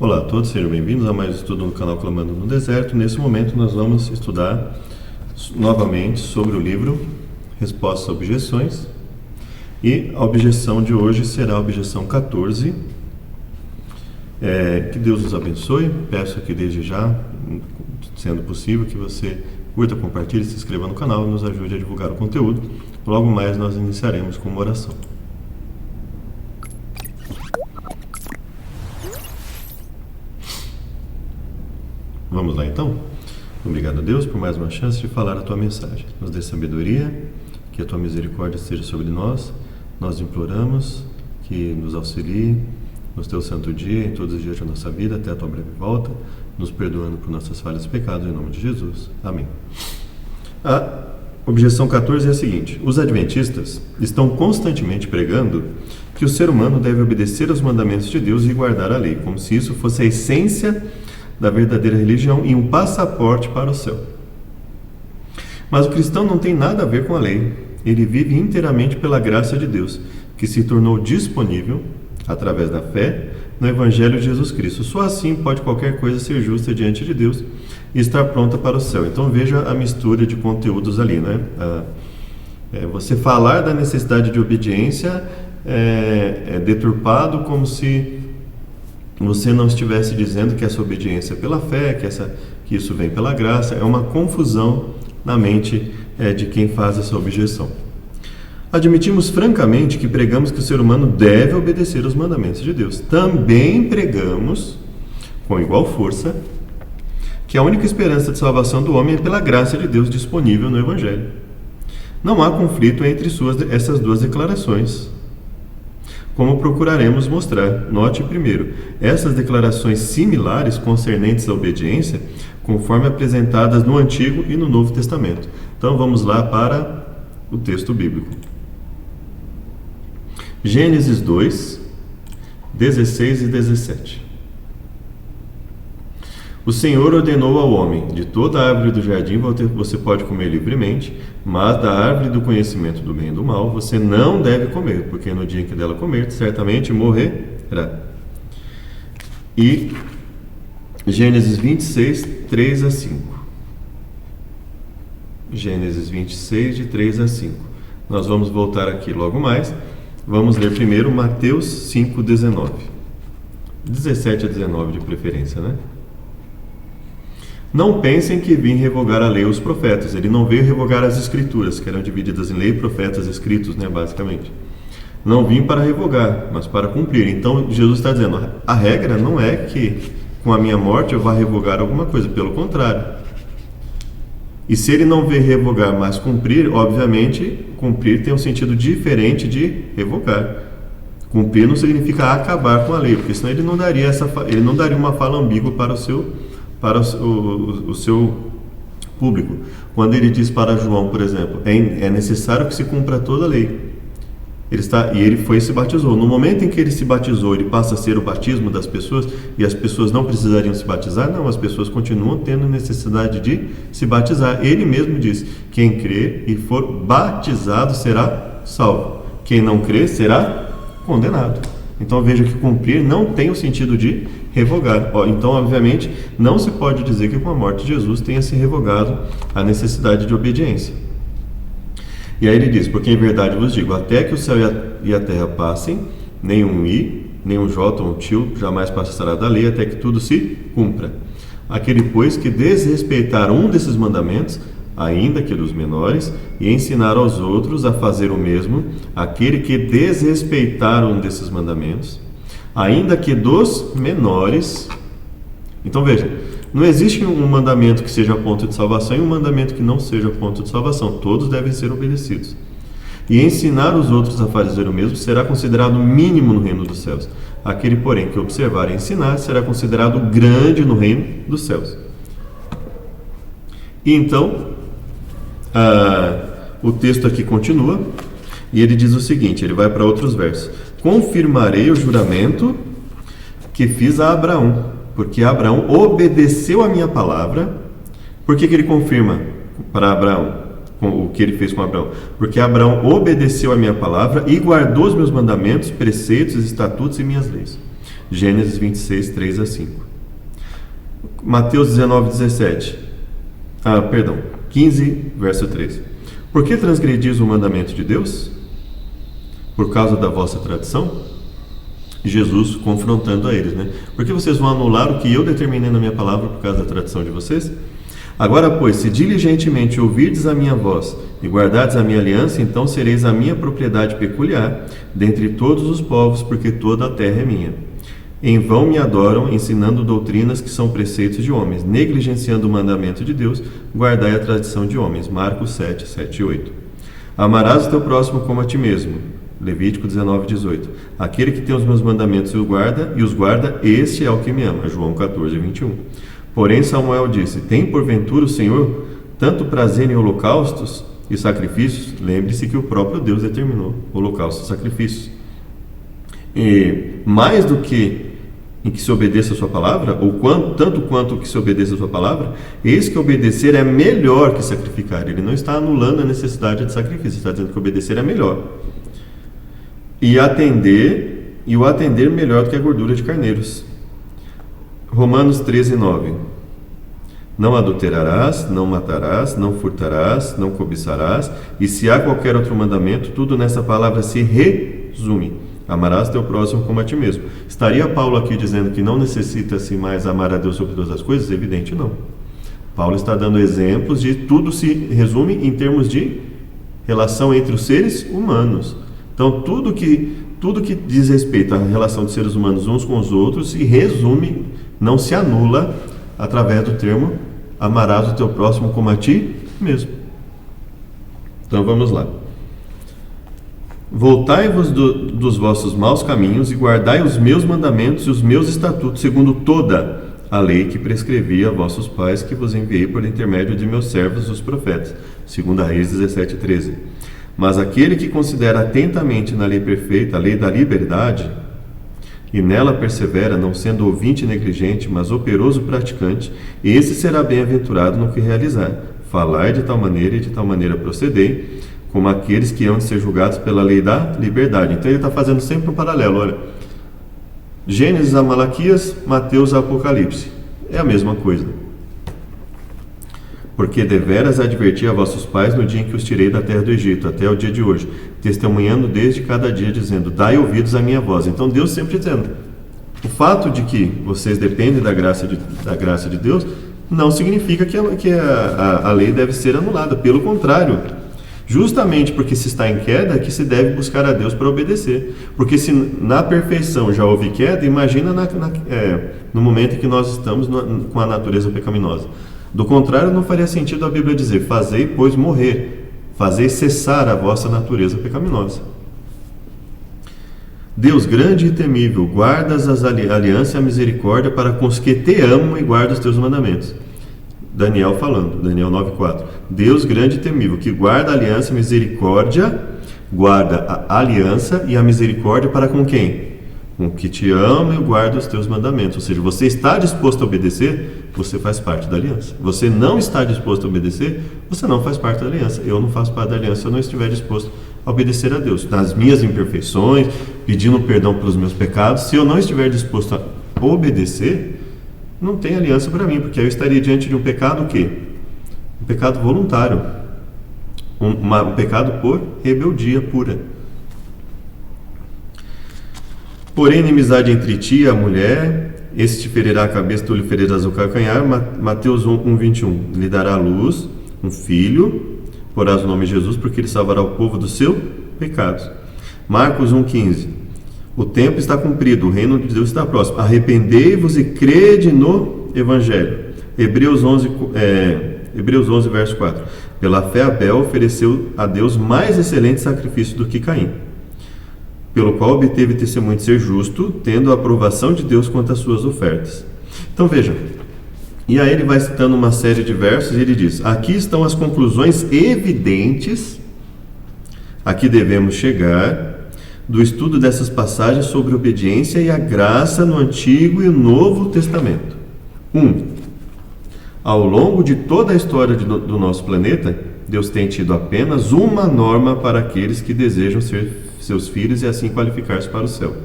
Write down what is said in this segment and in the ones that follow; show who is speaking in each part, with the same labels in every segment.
Speaker 1: Olá a todos, sejam bem-vindos a mais um estudo no canal Clamando no Deserto. Nesse momento nós vamos estudar novamente sobre o livro Respostas a Objeções, e a objeção de hoje será a objeção 14. Que Deus nos abençoe. Peço aqui desde já, sendo possível, que você curta, compartilhe, se inscreva no canal e nos ajude a divulgar o conteúdo. Logo mais nós iniciaremos com uma oração. Vamos lá então? Obrigado a Deus por mais uma chance de falar a Tua mensagem. Nos dê sabedoria, que a Tua misericórdia esteja sobre nós. Nós imploramos que nos auxilie no Teu santo dia, em todos os dias da nossa vida, até a Tua breve volta, nos perdoando por nossas falhas e pecados, em nome de Jesus. Amém. A objeção 14 é a seguinte: os adventistas estão constantemente pregando que o ser humano deve obedecer aos mandamentos de Deus e guardar a lei, como se isso fosse a essência da verdadeira religião e um passaporte para o céu. Mas o cristão não tem nada a ver com a lei. Ele vive inteiramente pela graça de Deus, que se tornou disponível, através da fé, no Evangelho de Jesus Cristo. Só assim pode qualquer coisa ser justa diante de Deus e estar pronta para o céu. Então veja a mistura de conteúdos ali, né? Você falar da necessidade de obediência é deturpado como se você não estivesse dizendo que essa obediência é pela fé, que isso vem pela graça. É uma confusão na mente de quem faz essa objeção. Admitimos francamente que pregamos que o ser humano deve obedecer aos mandamentos de Deus. Também pregamos, com igual força, que a única esperança de salvação do homem é pela graça de Deus disponível no Evangelho. Não há conflito entre essas duas declarações, como procuraremos mostrar. Note primeiro, essas declarações similares concernentes à obediência, conforme apresentadas no Antigo e no Novo Testamento. Então vamos lá para o texto bíblico. Gênesis 2, 16 e 17. O Senhor ordenou ao homem: de toda a árvore do jardim você pode comer livremente, mas da árvore do conhecimento do bem e do mal você não deve comer, porque no dia em que dela comer, certamente morrerá. E Gênesis 26, 3 a 5. Gênesis 26, de 3 a 5. Nós vamos voltar aqui logo mais. Vamos ler primeiro Mateus 5, 19. 17 a 19 de preferência, né? Não pensem que vim revogar a lei e os profetas. Ele não veio revogar as escrituras, que eram divididas em lei, profetas, escritos, né, basicamente. Não vim para revogar, mas para cumprir. Então, Jesus está dizendo, a regra não é que com a minha morte eu vá revogar alguma coisa, pelo contrário. E se ele não veio revogar, mas cumprir, obviamente, cumprir tem um sentido diferente de revogar. Cumprir não significa acabar com a lei, porque senão ele não daria uma fala ambígua para o seu público. Quando ele diz para João, por exemplo, é necessário que se cumpra toda a lei. Ele foi e se batizou. No momento em que ele se batizou, ele passa a ser o batismo das pessoas, e as pessoas não precisariam se batizar? Não, as pessoas continuam tendo necessidade de se batizar. Ele mesmo diz: quem crer e for batizado será salvo. Quem não crer será condenado. Então veja que cumprir não tem o sentido de revogar. Então, obviamente, não se pode dizer que com a morte de Jesus tenha se revogado a necessidade de obediência. E aí ele diz: porque em verdade vos digo, até que o céu e a terra passem, nem um i, nem um j ou um til jamais passará da lei, até que tudo se cumpra. Aquele, pois, que desrespeitar um desses mandamentos, ainda que dos menores, e ensinar aos outros a fazer o mesmo, aquele que desrespeitar um desses mandamentos, ainda que dos menores. Então veja, não existe um mandamento que seja ponto de salvação e um mandamento que não seja ponto de salvação. Todos devem ser obedecidos. E ensinar os outros a fazer o mesmo será considerado mínimo no reino dos céus. Aquele, porém, que observar e ensinar será considerado grande no reino dos céus. E então, o texto aqui continua, e ele diz o seguinte, ele vai para outros versos: confirmarei o juramento que fiz a Abraão, porque Abraão obedeceu a minha palavra. Por que ele confirma para Abraão o que ele fez com Abraão? Porque Abraão obedeceu a minha palavra e guardou os meus mandamentos, preceitos, estatutos e minhas leis. Gênesis 26, 3 a 5. Mateus 19, 17. 15, verso 3. Por que transgredis o mandamento de Deus? Por causa da vossa tradição? Jesus confrontando a eles, né? Por que vocês vão anular o que eu determinei na minha palavra por causa da tradição de vocês? Agora, pois, se diligentemente ouvirdes a minha voz e guardardes a minha aliança, então sereis a minha propriedade peculiar dentre todos os povos, porque toda a terra é minha. Em vão me adoram, ensinando doutrinas que são preceitos de homens, negligenciando o mandamento de Deus, guardai a tradição de homens. Marcos 7, 7 e 8. Amarás o teu próximo como a ti mesmo. Levítico 19, 18. Aquele que tem os meus mandamentos e os guarda, este é o que me ama. João 14, 21. Porém Samuel disse: tem porventura o Senhor tanto prazer em holocaustos e sacrifícios? Lembre-se que o próprio Deus determinou holocaustos e sacrifícios. E mais do que em que se obedeça a sua palavra, ou tanto quanto que se obedeça a sua palavra, eis que obedecer é melhor que sacrificar. Ele não está anulando a necessidade de sacrifício, está dizendo que obedecer é melhor. E o atender melhor do que a gordura de carneiros. Romanos 13, 9. Não adulterarás, não matarás, não furtarás, não cobiçarás, e se há qualquer outro mandamento, tudo nessa palavra se resume: amarás teu próximo como a ti mesmo. Estaria Paulo aqui dizendo que não necessita-se mais amar a Deus sobre todas as coisas? Evidente não. Paulo está dando exemplos de tudo se resume em termos de relação entre os seres humanos. Então, tudo que diz respeito à relação dos seres humanos uns com os outros se resume, não se anula, através do termo amarás o teu próximo como a ti mesmo. Então, vamos lá. Voltai-vos dos vossos maus caminhos e guardai os meus mandamentos e os meus estatutos, segundo toda a lei que prescrevi a vossos pais, que vos enviei por intermédio de meus servos, os profetas. 2 Reis 17, 13. Mas aquele que considera atentamente na lei perfeita, a lei da liberdade, e nela persevera, não sendo ouvinte negligente, mas operoso praticante, esse será bem-aventurado no que realizar. Falai de tal maneira e de tal maneira procedei, como aqueles que hão de ser julgados pela lei da liberdade. Então ele está fazendo sempre um paralelo, olha. Gênesis a Malaquias, Mateus a Apocalipse. É a mesma coisa. Porque deveras adverti a vossos pais no dia em que os tirei da terra do Egito, até o dia de hoje, testemunhando desde cada dia, dizendo: dai ouvidos à minha voz. Então Deus sempre dizendo, o fato de que vocês dependem da graça de Deus, não significa que a lei deve ser anulada. Pelo contrário, justamente porque se está em queda, é que se deve buscar a Deus para obedecer. Porque se na perfeição já houve queda, imagina no momento em que nós estamos com a natureza pecaminosa. Do contrário, não faria sentido a Bíblia dizer: fazei, pois, morrer, fazei cessar a vossa natureza pecaminosa. Deus grande e temível, guardas a aliança e a misericórdia para com os que te amam e guardam os teus mandamentos. Daniel falando, Daniel 9,4. Deus grande e temível, que guarda a aliança e a misericórdia, guarda a aliança e a misericórdia para com quem? Com o que te ama e guarda os teus mandamentos. Ou seja, você está disposto a obedecer, você faz parte da aliança. Você não está disposto a obedecer, você não faz parte da aliança. Eu não faço parte da aliança se eu não estiver disposto a obedecer a Deus. Nas minhas imperfeições, pedindo perdão pelos meus pecados, se eu não estiver disposto a obedecer, não tem aliança para mim, porque eu estaria diante de um pecado o quê? Um pecado voluntário. Um pecado por rebeldia pura. Porém, inimizade entre ti e a mulher, esse te ferirá a cabeça, tu lhe ferirás o calcanhar. Mateus 1, 21. Lhe dará à luz um filho, porás o nome de Jesus, porque ele salvará o povo do seu pecado. Marcos 1, 15. O tempo está cumprido, o reino de Deus está próximo. Arrependei-vos e crede no Evangelho. Hebreus 11, verso 4. Pela fé Abel ofereceu a Deus mais excelente sacrifício do que Caim, pelo qual obteve testemunho de ser justo, tendo a aprovação de Deus quanto às suas ofertas. Então veja, e aí ele vai citando uma série de versos e ele diz: aqui estão as conclusões evidentes a que devemos chegar do estudo dessas passagens sobre obediência e a graça no Antigo e Novo Testamento. 1. Ao longo de toda a história do nosso planeta, Deus tem tido apenas uma norma para aqueles que desejam ser seus filhos e assim qualificar-se para o céu.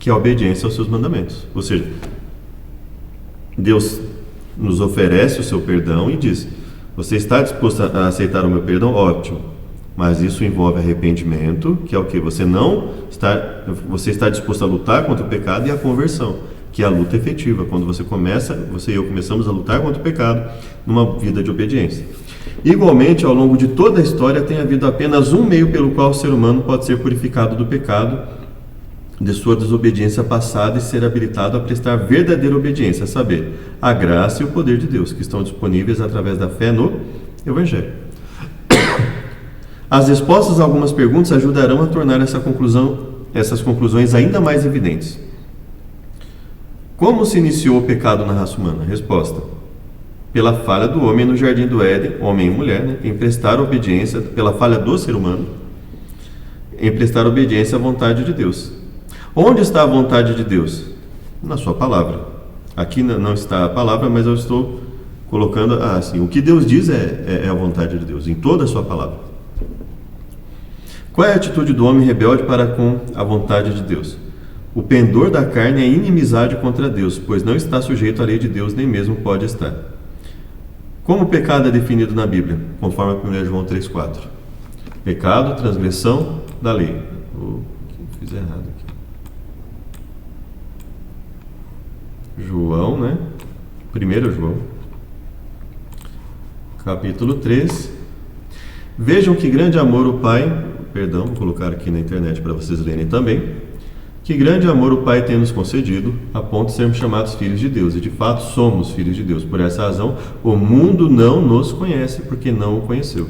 Speaker 1: que é a obediência aos seus mandamentos. Ou seja, Deus nos oferece o seu perdão e diz: você está disposto a aceitar o meu perdão? Ótimo. Mas isso envolve arrependimento, que é o que? Você está disposto a lutar contra o pecado, e a conversão, que é a luta efetiva, quando você e eu começamos a lutar contra o pecado numa vida de obediência. Igualmente, ao longo de toda a história, tem havido apenas um meio pelo qual o ser humano pode ser purificado do pecado, de sua desobediência passada, e ser habilitado a prestar verdadeira obediência, a saber, a graça e o poder de Deus, que estão disponíveis através da fé no Evangelho. As respostas a algumas perguntas ajudarão a tornar essas conclusões ainda mais evidentes. Como se iniciou o pecado na raça humana? Resposta: pela falha do homem no jardim do Éden, homem e mulher, em prestar obediência, pela falha do ser humano, em prestar obediência à vontade de Deus. Onde está a vontade de Deus? Na sua palavra. Aqui não está a palavra, mas eu estou colocando assim: o que Deus diz é a vontade de Deus, em toda a sua palavra. Qual é a atitude do homem rebelde para com a vontade de Deus? O pendor da carne é inimizade contra Deus, pois não está sujeito à lei de Deus, nem mesmo pode estar. Como o pecado é definido na Bíblia? Conforme 1 João 3,4. Pecado, transgressão da lei. Fiz errado aqui. João, né? 1 João, capítulo 3. Vejam que grande amor o Pai... Perdão, vou colocar aqui na internet para vocês lerem também. Que grande amor o Pai tem nos concedido, a ponto de sermos chamados filhos de Deus. E de fato somos filhos de Deus. Por essa razão, o mundo não nos conhece, porque não o conheceu.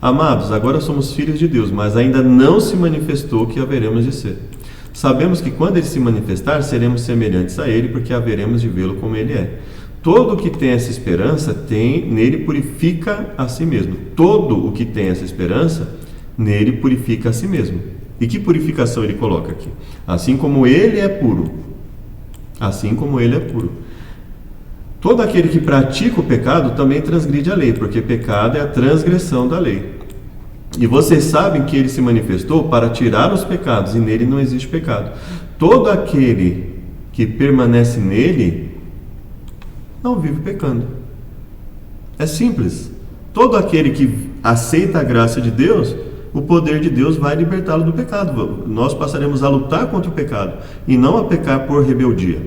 Speaker 1: Amados, agora somos filhos de Deus, mas ainda não se manifestou o que haveremos de ser. Sabemos que quando Ele se manifestar, seremos semelhantes a Ele, porque haveremos de vê-lo como Ele é. Todo o que tem essa esperança, nele purifica a si mesmo. Todo o que tem essa esperança, nele purifica a si mesmo. E que purificação ele coloca aqui? Assim como ele é puro. Assim como ele é puro. Todo aquele que pratica o pecado também transgride a lei, porque pecado é a transgressão da lei. E vocês sabem que ele se manifestou para tirar os pecados, e nele não existe pecado. Todo aquele que permanece nele não vive pecando. É simples. Todo aquele que aceita a graça de Deus, o poder de Deus vai libertá-lo do pecado. Nós passaremos a lutar contra o pecado e não a pecar por rebeldia.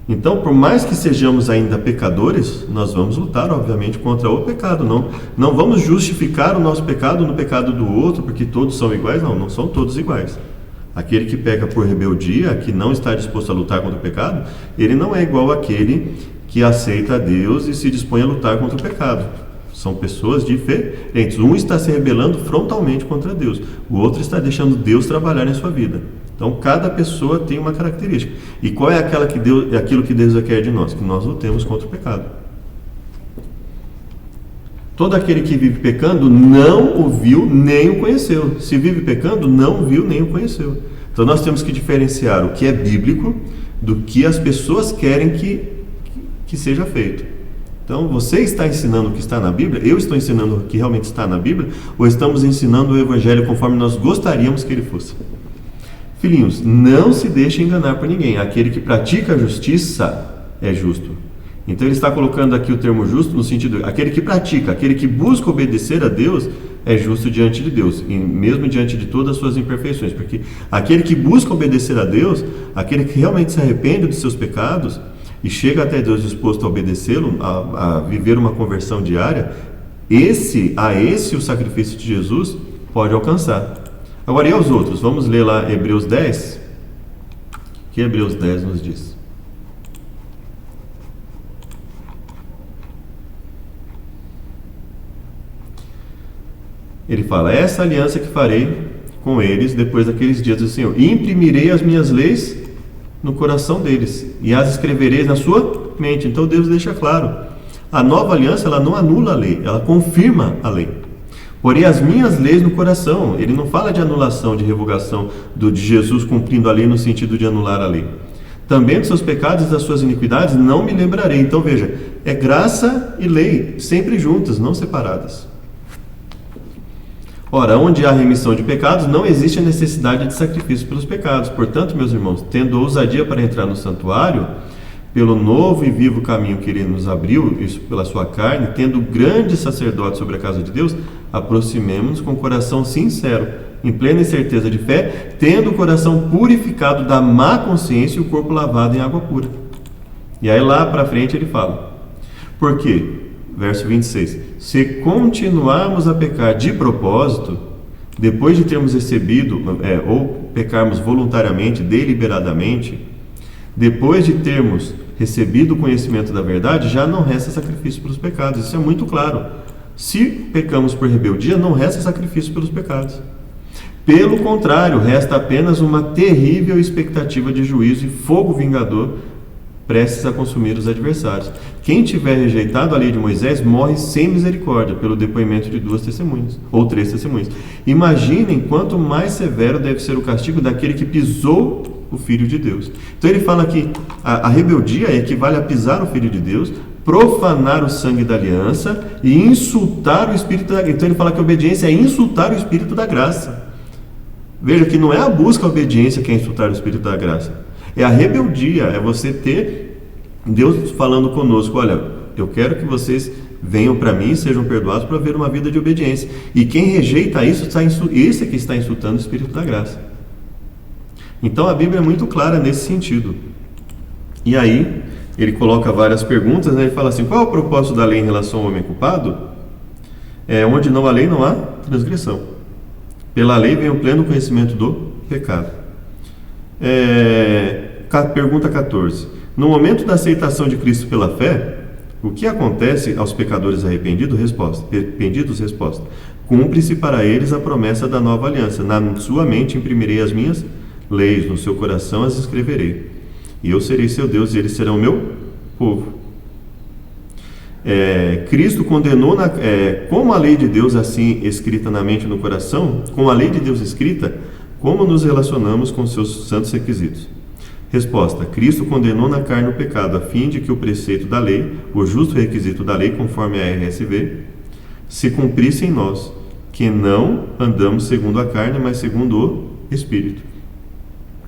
Speaker 1: Então, por mais que sejamos ainda pecadores, nós vamos lutar, obviamente, contra o pecado. Não vamos justificar o nosso pecado no pecado do outro, porque todos são iguais. Não são todos iguais. Aquele que peca por rebeldia, que não está disposto a lutar contra o pecado, ele não é igual àquele que aceita a Deus e se dispõe a lutar contra o pecado. São pessoas diferentes. Um está se rebelando frontalmente contra Deus. O outro está deixando Deus trabalhar em sua vida. Então, cada pessoa tem uma característica. E qual é aquilo que Deus quer de nós? Que nós lutemos contra o pecado. Todo aquele que vive pecando não o viu nem o conheceu. Se vive pecando, não o viu nem o conheceu. Então, nós temos que diferenciar o que é bíblico do que as pessoas querem que seja feito. Então, você está ensinando o que está na Bíblia? Eu estou ensinando o que realmente está na Bíblia? Ou estamos ensinando o Evangelho conforme nós gostaríamos que ele fosse? Filhinhos, não se deixe enganar por ninguém. Aquele que pratica a justiça é justo. Então, ele está colocando aqui o termo justo no sentido, aquele que pratica, aquele que busca obedecer a Deus é justo diante de Deus, e mesmo diante de todas as suas imperfeições. Porque aquele que busca obedecer a Deus, aquele que realmente se arrepende dos seus pecados e chega até Deus disposto a obedecê-lo, a viver uma conversão diária, esse o sacrifício de Jesus pode alcançar. Agora, e aos outros? Vamos ler lá Hebreus 10. O que Hebreus 10 nos diz? Ele fala: essa aliança que farei com eles depois daqueles dias do Senhor, e imprimirei as minhas leis no coração deles, e as escrevereis na sua mente. Então Deus deixa claro, a nova aliança, ela não anula a lei, ela confirma a lei. Porém, as minhas leis no coração. Ele não fala de anulação, de revogação de Jesus cumprindo a lei no sentido de anular a lei. Também dos seus pecados e das suas iniquidades não me lembrarei. Então veja, é graça e lei sempre juntas, não separadas. Ora, onde há remissão de pecados, não existe a necessidade de sacrifício pelos pecados. Portanto, meus irmãos, tendo ousadia para entrar no santuário, pelo novo e vivo caminho que ele nos abriu, isso pela sua carne, tendo grande sacerdote sobre a casa de Deus, aproximemo-nos com coração sincero, em plena certeza de fé, tendo o coração purificado da má consciência e o corpo lavado em água pura. E aí lá para frente ele fala, por quê? Verso 26, se continuarmos a pecar de propósito, depois de termos recebido, ou pecarmos voluntariamente, deliberadamente, depois de termos recebido o conhecimento da verdade, já não resta sacrifício pelos pecados. Isso é muito claro. Se pecamos por rebeldia, não resta sacrifício pelos pecados. Pelo contrário, resta apenas uma terrível expectativa de juízo e fogo vingador prestes a consumir os adversários. Quem tiver rejeitado a lei de Moisés morre sem misericórdia, pelo depoimento de 2 testemunhas, ou 3 testemunhas. Imaginem quanto mais severo deve ser o castigo daquele que pisou o Filho de Deus. Então ele fala que a rebeldia equivale a pisar o Filho de Deus, profanar o sangue da aliança e insultar o Espírito da graça. Então ele fala que a obediência é insultar o Espírito da graça. Veja que não é a busca a obediência que é insultar o Espírito da graça. É a rebeldia, é você ter Deus falando conosco, olha, eu quero que vocês venham para mim e sejam perdoados para ver uma vida de obediência. E quem rejeita isso, esse é que está insultando o Espírito da graça. Então a Bíblia é muito clara nesse sentido. E aí, ele coloca várias perguntas, né? Ele fala assim, qual é o propósito da lei em relação ao homem culpado? Onde não há lei, não há transgressão. Pela lei vem o pleno conhecimento do pecado. Pergunta 14. No momento da aceitação de Cristo pela fé, o que acontece aos pecadores arrependidos? Resposta. Cumpre-se para eles a promessa da nova aliança. Na sua mente imprimirei as minhas leis, no seu coração as escreverei. E eu serei seu Deus e eles serão meu povo. Cristo condenou, como a lei de Deus assim escrita na mente e no coração, com a lei de Deus escrita, como nos relacionamos com seus santos requisitos? Resposta. Cristo condenou na carne o pecado, a fim de que o preceito da lei, o justo requisito da lei, conforme a RSV, se cumprisse em nós, que não andamos segundo a carne, mas segundo o Espírito.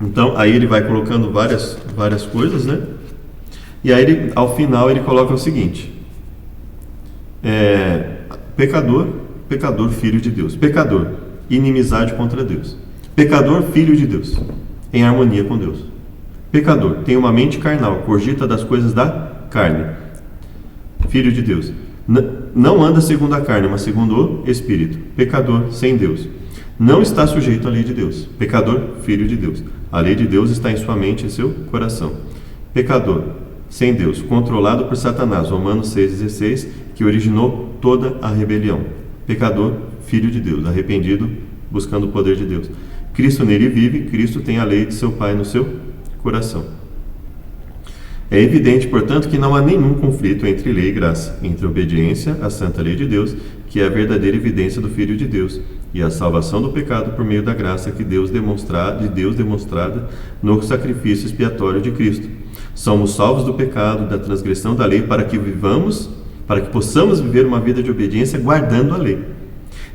Speaker 1: Então, aí ele vai colocando várias coisas, né? E aí, ao final, ele coloca o seguinte: pecador, filho de Deus. Pecador, inimizade contra Deus. Pecador, filho de Deus, em harmonia com Deus. Pecador, tem uma mente carnal, cogita das coisas da carne. Filho de Deus, não anda segundo a carne, mas segundo o Espírito. Pecador, sem Deus, não está sujeito à lei de Deus. Pecador, filho de Deus, a lei de Deus está em sua mente e em seu coração. Pecador, sem Deus, controlado por Satanás. Romanos 6,16, que originou toda a rebelião. Pecador, filho de Deus, arrependido, buscando o poder de Deus. Cristo nele vive, Cristo tem a lei de seu Pai no seu coração. É evidente, portanto, que não há nenhum conflito entre lei e graça, entre obediência à santa lei de Deus, que é a verdadeira evidência do Filho de Deus, e a salvação do pecado por meio da graça de Deus demonstrada no sacrifício expiatório de Cristo. Somos salvos do pecado, da transgressão da lei, para que possamos viver uma vida de obediência guardando a lei.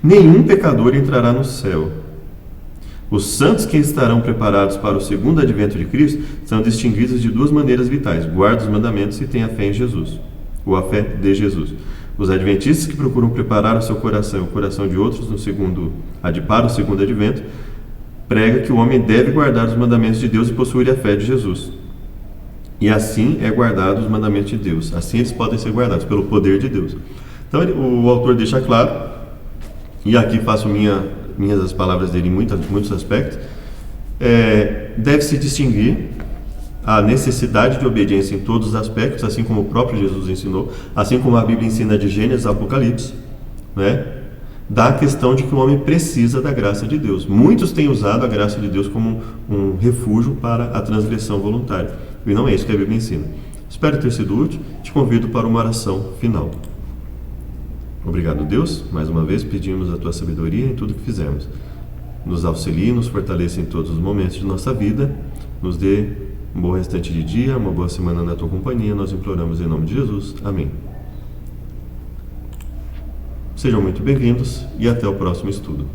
Speaker 1: Nenhum pecador entrará no céu. Os santos que estarão preparados para o segundo advento de Cristo são distinguidos de duas maneiras vitais: guardam os mandamentos e têm a fé em Jesus, ou a fé de Jesus. Os adventistas que procuram preparar o seu coração e o coração de outros para o segundo advento, prega que o homem deve guardar os mandamentos de Deus e possuir a fé de Jesus. E assim é guardado os mandamentos de Deus. Assim eles podem ser guardados pelo poder de Deus. Então o autor deixa claro, e aqui faço minhas as palavras dele em muitos aspectos, deve-se distinguir a necessidade de obediência em todos os aspectos, assim como o próprio Jesus ensinou, assim como a Bíblia ensina de Gênesis a Apocalipse, né? Da questão de que o homem precisa da graça de Deus. Muitos têm usado a graça de Deus como um refúgio para a transgressão voluntária, e não é isso que a Bíblia ensina. Espero ter sido útil. Te convido para uma oração final. Obrigado, Deus. Mais uma vez pedimos a Tua sabedoria em tudo que fizermos. Nos auxilie, nos fortaleça em todos os momentos de nossa vida. Nos dê um bom restante de dia, uma boa semana na Tua companhia. Nós imploramos em nome de Jesus. Amém. Sejam muito bem-vindos e até o próximo estudo.